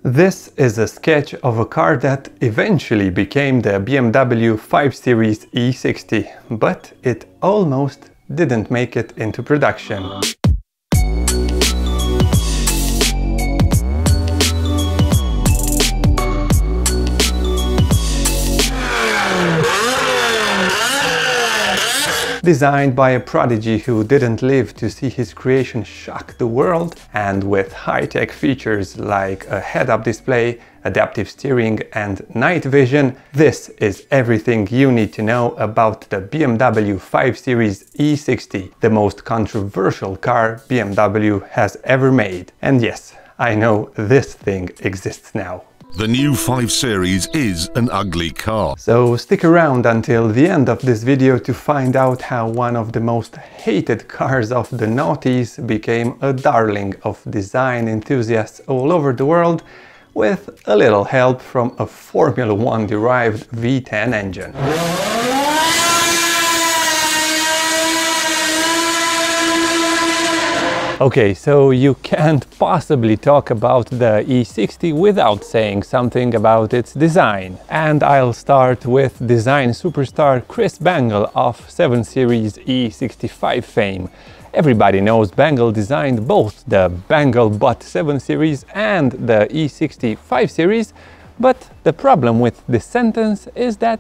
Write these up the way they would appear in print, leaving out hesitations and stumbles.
This is a sketch of a car that eventually became the BMW 5 Series E60, but it almost didn't make it into production. Designed by a prodigy who didn't live to see his creation shock the world, and with high-tech features like a head-up display, adaptive steering and night vision, this is everything you need to know about the BMW 5 Series E60, the most controversial car BMW has ever made. And yes, I know this thing exists now. The new 5 Series is an ugly car. So stick around until the end of this video to find out how one of the most hated cars of the noughties became a darling of design enthusiasts all over the world, with a little help from a Formula 1 derived V10 engine. Okay, so you can't possibly talk about the E60 without saying something about its design. And I'll start with design superstar Chris Bangle of 7 Series E65 fame. Everybody knows Bangle designed both the Bangle Butt 7 Series and the E60 5 Series, but the problem with this sentence is that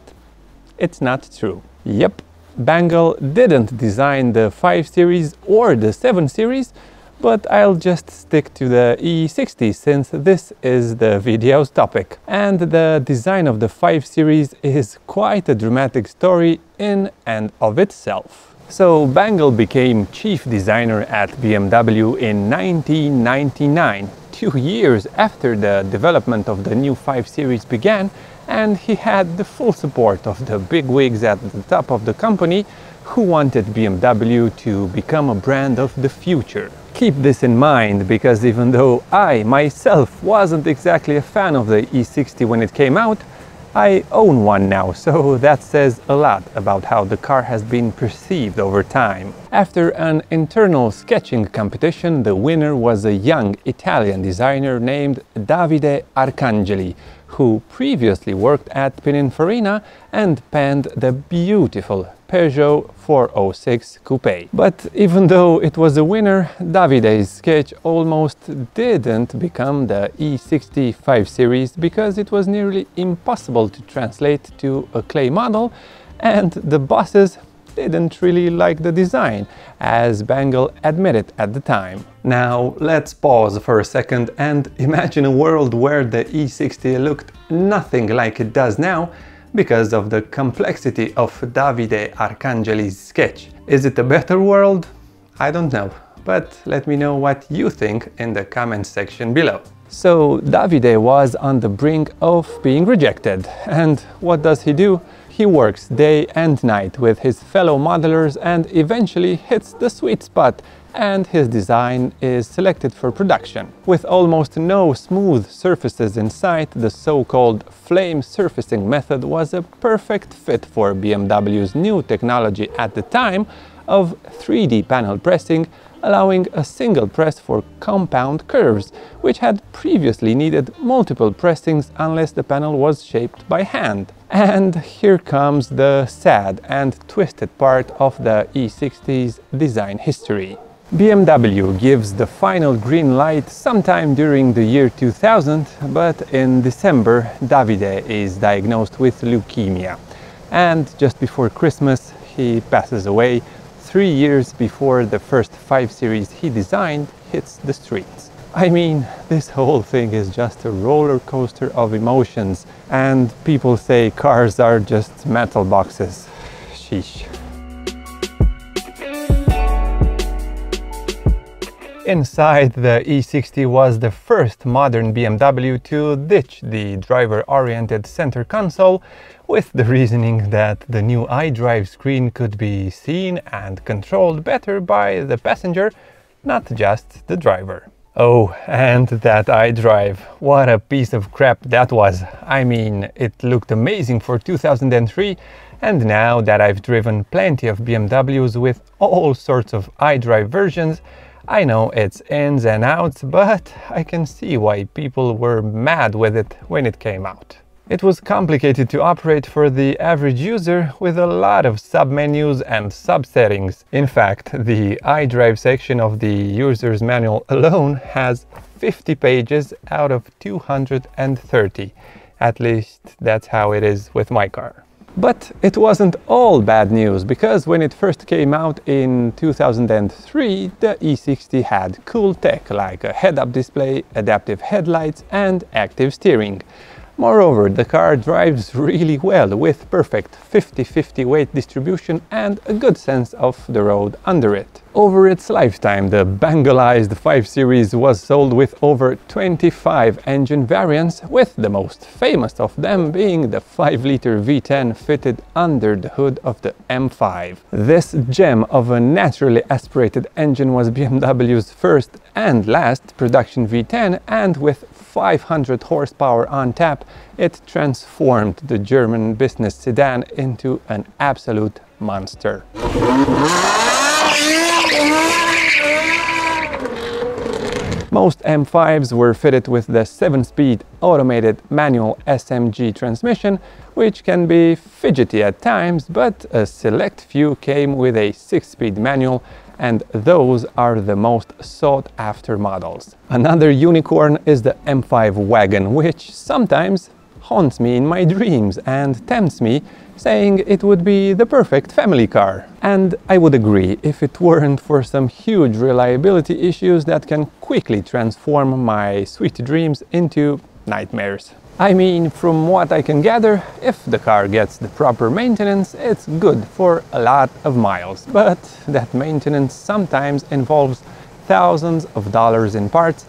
it's not true. Yep, Bangle didn't design the 5 Series or the 7 Series, but I'll just stick to the E60 since this is the video's topic. And the design of the 5 Series is quite a dramatic story in and of itself. So Bangle became chief designer at BMW in 1999, 2 years after the development of the new 5 Series began, and he had the full support of the bigwigs at the top of the company who wanted BMW to become a brand of the future. Keep this in mind, because even though I myself wasn't exactly a fan of the E60 when it came out, I own one now, so that says a lot about how the car has been perceived over time. After an internal sketching competition, the winner was a young Italian designer named Davide Arcangeli, who previously worked at Pininfarina and penned the beautiful Peugeot 406 Coupe. But even though it was a winner, Davide's sketch almost didn't become the E60 5 Series because it was nearly impossible to translate to a clay model, and the bosses didn't really like the design, as Bangle admitted at the time. Now let's pause for a second and imagine a world where the E60 looked nothing like it does now because of the complexity of Davide Arcangeli's sketch. Is it a better world? I don't know, but let me know what you think in the comments section below. So Davide was on the brink of being rejected, and what does he do? He works day and night with his fellow modelers and eventually hits the sweet spot, and his design is selected for production. With almost no smooth surfaces in sight, the so-called flame surfacing method was a perfect fit for BMW's new technology at the time of 3D panel pressing, allowing a single press for compound curves, which had previously needed multiple pressings unless the panel was shaped by hand. And here comes the sad and twisted part of the E60's design history. BMW gives the final green light sometime during the year 2000, but in December Davide is diagnosed with leukemia. And just before Christmas he passes away, 3 years before the first 5 Series he designed hits the streets. I mean, this whole thing is just a roller coaster of emotions, and people say cars are just metal boxes. Sheesh. Inside, the E60 was the first modern BMW to ditch the driver-oriented center console, with the reasoning that the new iDrive screen could be seen and controlled better by the passenger, not just the driver. Oh, and that iDrive, what a piece of crap that was. I mean, it looked amazing for 2003, and now that I've driven plenty of BMWs with all sorts of iDrive versions, I know its ins and outs, but I can see why people were mad with it when it came out. It was complicated to operate for the average user with a lot of submenus and subsettings. In fact, the iDrive section of the user's manual alone has 50 pages out of 230. At least that's how it is with my car. But it wasn't all bad news, because when it first came out in 2003, the E60 had cool tech like a head-up display, adaptive headlights and active steering. Moreover, the car drives really well with perfect 50-50 weight distribution and a good sense of the road under it. Over its lifetime, the Bangalized 5 Series was sold with over 25 engine variants, with the most famous of them being the 5-liter V10 fitted under the hood of the M5. This gem of a naturally aspirated engine was BMW's first and last production V10, and with 500 horsepower on tap, it transformed the German business sedan into an absolute monster. Most M5s were fitted with the 7-speed automated manual SMG transmission, which can be fidgety at times, but a select few came with a 6-speed manual, and those are the most sought after models. Another unicorn is the M5 wagon, which sometimes haunts me in my dreams and tempts me, saying it would be the perfect family car. And I would agree, if it weren't for some huge reliability issues that can quickly transform my sweet dreams into nightmares. I mean, from what I can gather, if the car gets the proper maintenance, it's good for a lot of miles. But that maintenance sometimes involves thousands of dollars in parts,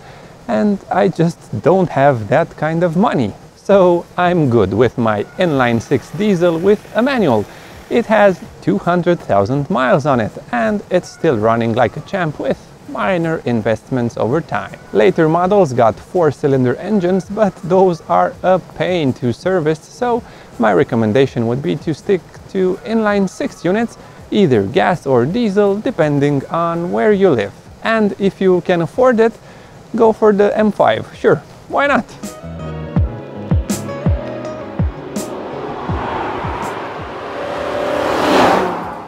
and I just don't have that kind of money. So I'm good with my inline-6 diesel with a manual. It has 200,000 miles on it, and it's still running like a champ with minor investments over time. Later models got 4-cylinder engines, but those are a pain to service, so my recommendation would be to stick to inline-6 units, either gas or diesel, depending on where you live. And if you can afford it, go for the M5, sure, why not?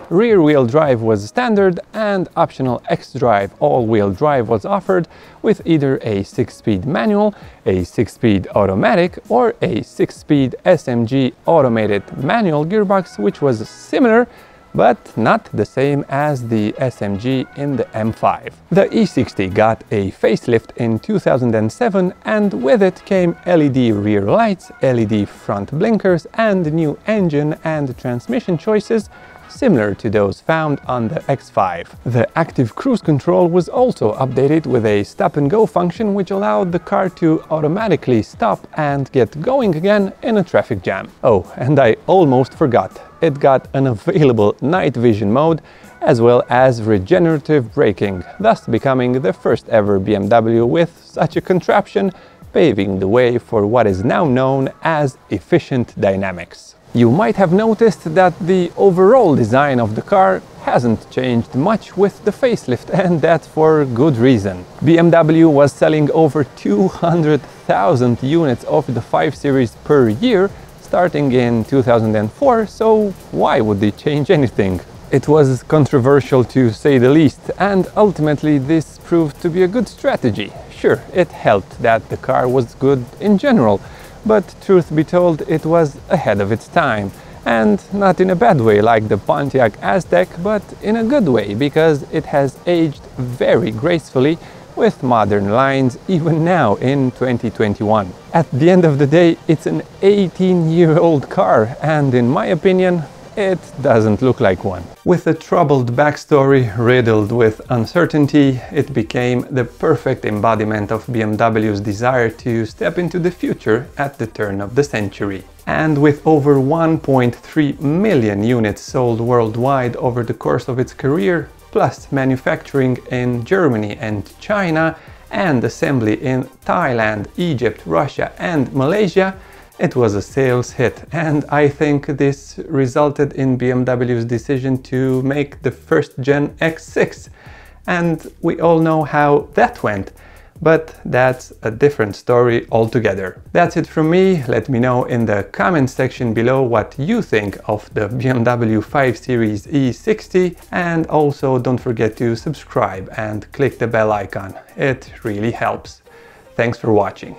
Rear-wheel drive was standard, and optional X-Drive all-wheel drive was offered with either a 6-speed manual, a 6-speed automatic, or a 6-speed SMG automated manual gearbox, which was similar but not the same as the SMG in the M5. The E60 got a facelift in 2007, and with it came LED rear lights, LED front blinkers, and new engine and transmission choices similar to those found on the X5. The active cruise control was also updated with a stop-and-go function, which allowed the car to automatically stop and get going again in a traffic jam. Oh, and I almost forgot, it got an available night vision mode as well as regenerative braking, thus becoming the first ever BMW with such a contraption, paving the way for what is now known as efficient dynamics. You might have noticed that the overall design of the car hasn't changed much with the facelift, and that's for good reason. BMW was selling over 200,000 units of the 5 Series per year starting in 2004, so why would they change anything? It was controversial to say the least, and ultimately this proved to be a good strategy. Sure, it helped that the car was good in general, but truth be told, it was ahead of its time. And not in a bad way like the Pontiac Aztek, but in a good way, because it has aged very gracefully with modern lines even now in 2021. At the end of the day, it's an 18-year-old car, and in my opinion, it doesn't look like one. With a troubled backstory riddled with uncertainty, it became the perfect embodiment of BMW's desire to step into the future at the turn of the century. And with over 1.3 million units sold worldwide over the course of its career, plus manufacturing in Germany and China, and assembly in Thailand, Egypt, Russia and Malaysia, it was a sales hit, and I think this resulted in BMW's decision to make the first-gen X6. and we all know how that went. But that's a different story altogether. That's it from me. Let me know in the comment section below what you think of the BMW 5 Series E60, and also don't forget to subscribe and click the bell icon. It really helps. Thanks for watching.